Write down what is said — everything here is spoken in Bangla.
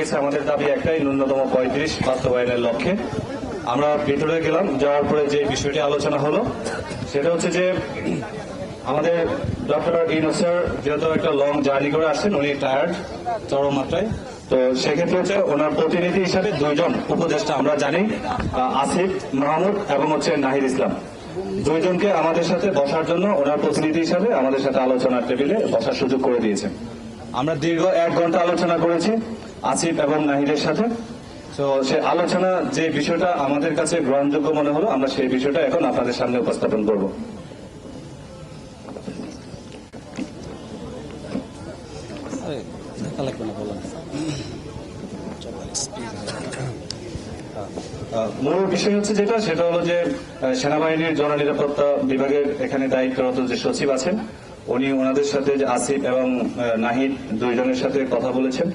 গেছে আমাদের দাবি একটাই, ন্যূনতম 35 বাস্তবায়নের লক্ষ্যে। আমরা ভিতরে গেলাম, যাওয়ার পরে যে বিষয়টি আলোচনা হলো সেটা হচ্ছে যে আমাদের ডক্টর ইউনূস স্যার যেহেতু একটা লং জার্নি করে আসছেন, উনি টায়ার্ড চরম মাত্রায়। তো সেক্ষেত্রে হচ্ছে ওনার প্রতিনিধি হিসাবে দুইজন উপদেষ্টা আমরা জানি, আসিফ মাহমুদ এবং হচ্ছে নাহিদ ইসলাম, দুইজনকে আমাদের সাথে বসার জন্য ওনার প্রতিনিধি হিসাবে আমাদের সাথে আলোচনার টেবিলে বসার সুযোগ করে দিয়েছেন। আমরা দীর্ঘ 1 ঘন্টা আলোচনা করেছি আসিফ এবং নাহিদের সাথে। তো সে আলোচনা যে বিষয়টা আমাদের কাছে গ্রহণযোগ্য মনে হলো, আমরা সেই বিষয়টা এখন আপনাদের সামনে উপস্থাপন করব। মূল বিষয় হচ্ছে সেটা হলো যে সেনাবাহিনীর জননিরাপত্তা বিভাগের এখানে দায়িত্বরত যে সচিব আছেন, উনি ওনাদের সাথে আসিফ এবং নাহিদ দুইজনের সাথে কথা বলেছেন।